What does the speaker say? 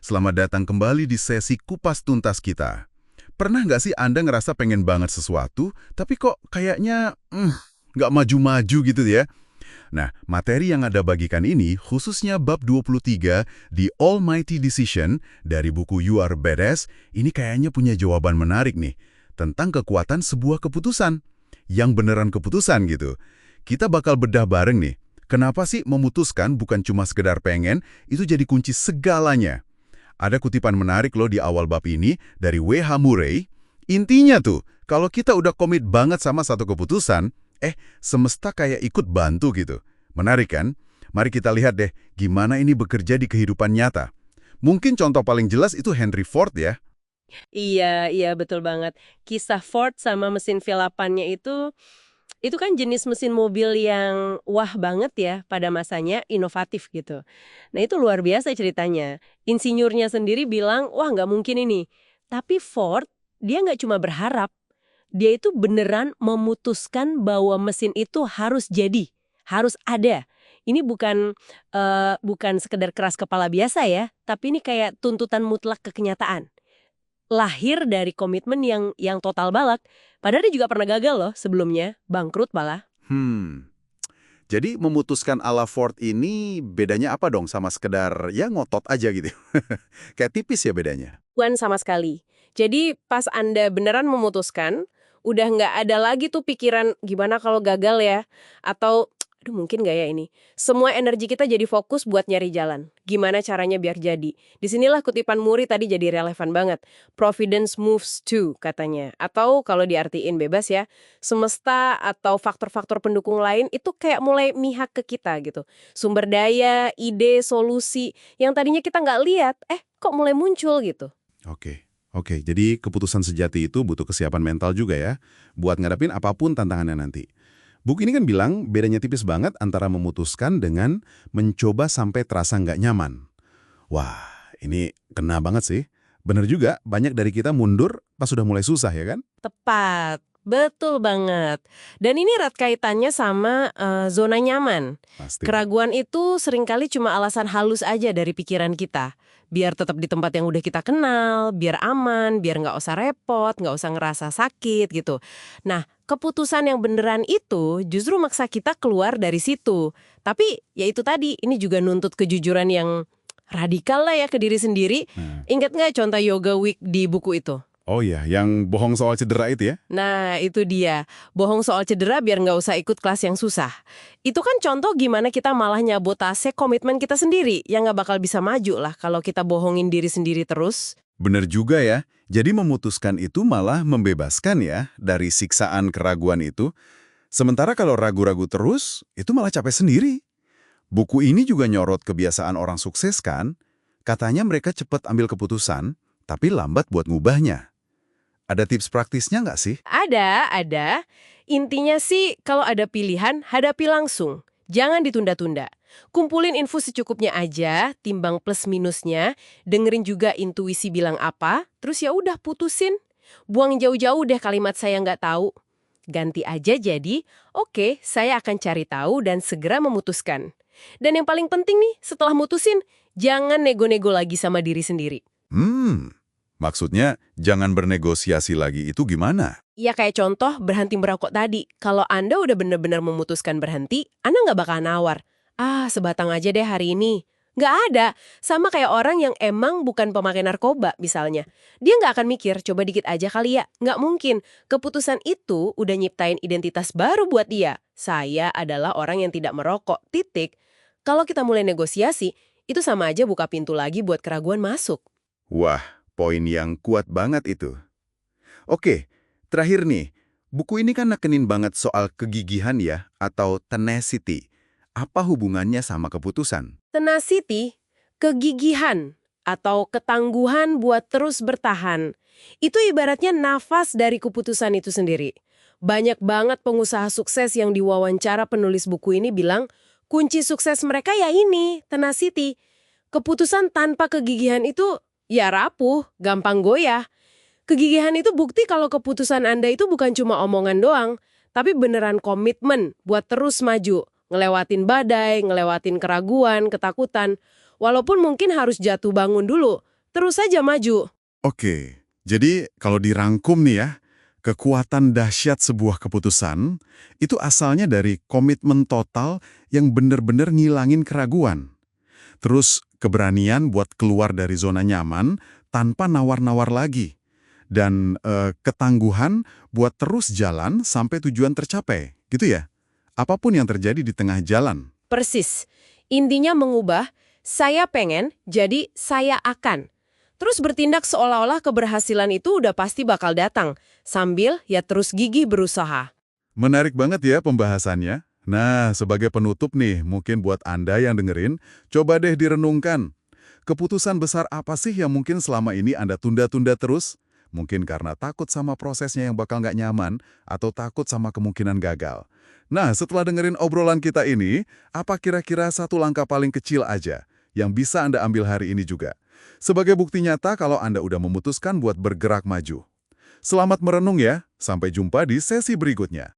Selamat datang kembali di sesi kupas tuntas kita. Pernah nggak sih Anda ngerasa pengen banget sesuatu, tapi kok kayaknya nggak maju-maju gitu ya? Nah, materi yang Anda bagikan ini, khususnya bab 23 di Almighty Decision dari buku You Are Badass, ini kayaknya punya jawaban menarik nih, tentang kekuatan sebuah keputusan. Yang beneran keputusan gitu. Kita bakal bedah bareng nih, kenapa sih memutuskan bukan cuma sekedar pengen, itu jadi kunci segalanya. Ada kutipan menarik loh di awal bab ini dari W.H. Murray. Intinya tuh, kalau kita udah komit banget sama satu keputusan, semesta kayak ikut bantu gitu. Menarik kan? Mari kita lihat deh gimana ini bekerja di kehidupan nyata. Mungkin contoh paling jelas itu Henry Ford ya. Iya, iya betul banget. Kisah Ford sama mesin V8-nya itu kan jenis mesin mobil yang wah banget ya pada masanya, inovatif gitu. Nah itu luar biasa ceritanya. Insinyurnya sendiri bilang, wah nggak mungkin ini. Tapi Ford, dia nggak cuma berharap, dia itu beneran memutuskan bahwa mesin itu harus jadi, harus ada. Ini bukan sekedar keras kepala biasa ya, tapi ini kayak tuntutan mutlak ke kenyataan. Lahir dari komitmen yang total balak. Padahal dia juga pernah gagal loh sebelumnya, bangkrut malah. Jadi memutuskan ala Ford ini bedanya apa dong sama sekedar ya ngotot aja gitu. Kayak tipis ya bedanya. Bukan sama sekali. Jadi pas Anda beneran memutuskan, udah nggak ada lagi tuh pikiran gimana kalau gagal ya, atau aduh mungkin nggak ya ini. Semua energi kita jadi fokus buat nyari jalan. Gimana caranya biar jadi. Disinilah kutipan Muri tadi jadi relevan banget. Providence moves to katanya. Atau kalau diartiin bebas ya, semesta atau faktor-faktor pendukung lain itu kayak mulai mihak ke kita gitu. Sumber daya, ide, solusi yang tadinya kita nggak lihat, kok mulai muncul gitu. Oke. Jadi keputusan sejati itu butuh kesiapan mental juga ya, buat ngadepin apapun tantangannya nanti. Buku ini kan bilang bedanya tipis banget antara memutuskan dengan mencoba sampai terasa nggak nyaman. Wah, ini kena banget sih. Bener juga, banyak dari kita mundur pas sudah mulai susah ya kan? Tepat, betul banget. Dan ini erat kaitannya sama zona nyaman. Pasti. Keraguan itu seringkali cuma alasan halus aja dari pikiran kita. Biar tetap di tempat yang udah kita kenal, biar aman, biar nggak usah repot, nggak usah ngerasa sakit gitu. Nah, keputusan yang beneran itu justru maksa kita keluar dari situ. Tapi ya itu tadi, ini juga nuntut kejujuran yang radikal lah ya ke diri sendiri. Ingat nggak contoh yoga week di buku itu? Oh iya, yang bohong soal cedera itu ya? Nah, itu dia. Bohong soal cedera biar nggak usah ikut kelas yang susah. Itu kan contoh gimana kita malah nyabotase komitmen kita sendiri, yang nggak bakal bisa maju lah kalau kita bohongin diri sendiri terus. Bener juga ya. Jadi memutuskan itu malah membebaskan ya dari siksaan keraguan itu. Sementara kalau ragu-ragu terus, itu malah capek sendiri. Buku ini juga nyorot kebiasaan orang sukses kan? Katanya mereka cepat ambil keputusan, tapi lambat buat ngubahnya. Ada tips praktisnya nggak sih? Ada. Intinya sih kalau ada pilihan, hadapi langsung. Jangan ditunda-tunda. Kumpulin info secukupnya aja, timbang plus minusnya, dengerin juga intuisi bilang apa, terus ya udah putusin. Buang jauh-jauh deh kalimat saya nggak tahu. Ganti aja jadi, oke, saya akan cari tahu dan segera memutuskan. Dan yang paling penting nih, setelah mutusin, jangan nego-nego lagi sama diri sendiri. Maksudnya jangan bernegosiasi lagi itu gimana? Ya kayak contoh berhenti merokok tadi. Kalau Anda udah benar-benar memutuskan berhenti, Anda nggak bakal nawar. Sebatang aja deh hari ini. Nggak ada. Sama kayak orang yang emang bukan pemakai narkoba misalnya. Dia nggak akan mikir, coba dikit aja kali ya. Nggak mungkin. Keputusan itu udah nyiptain identitas baru buat dia. Saya adalah orang yang tidak merokok. Titik. Kalau kita mulai negosiasi, itu sama aja buka pintu lagi buat keraguan masuk. Wah, poin yang kuat banget itu. Oke, terakhir nih. Buku ini kan nekenin banget soal kegigihan ya, atau tenacity. Apa hubungannya sama keputusan? Tenacity, kegigihan, atau ketangguhan buat terus bertahan. Itu ibaratnya nafas dari keputusan itu sendiri. Banyak banget pengusaha sukses yang diwawancara penulis buku ini bilang, kunci sukses mereka ya ini, tenacity. Keputusan tanpa kegigihan itu ya rapuh, gampang goyah. Kegigihan itu bukti kalau keputusan Anda itu bukan cuma omongan doang, tapi beneran komitmen buat terus maju, ngelewatin badai, ngelewatin keraguan, ketakutan. Walaupun mungkin harus jatuh bangun dulu, terus saja maju. Oke, jadi kalau dirangkum nih ya, kekuatan dahsyat sebuah keputusan itu asalnya dari komitmen total yang benar-benar ngilangin keraguan. Terus keberanian buat keluar dari zona nyaman tanpa nawar-nawar lagi. Dan ketangguhan buat terus jalan sampai tujuan tercapai, gitu ya? Apapun yang terjadi di tengah jalan. Persis. Intinya mengubah, saya pengen, jadi saya akan. Terus bertindak seolah-olah keberhasilan itu udah pasti bakal datang. Sambil ya terus gigih berusaha. Menarik banget ya pembahasannya. Nah, sebagai penutup nih, mungkin buat Anda yang dengerin, coba deh direnungkan. Keputusan besar apa sih yang mungkin selama ini Anda tunda-tunda terus? Mungkin karena takut sama prosesnya yang bakal nggak nyaman, atau takut sama kemungkinan gagal. Nah, setelah dengerin obrolan kita ini, apa kira-kira satu langkah paling kecil aja yang bisa Anda ambil hari ini juga? Sebagai bukti nyata kalau Anda udah memutuskan buat bergerak maju. Selamat merenung ya, sampai jumpa di sesi berikutnya.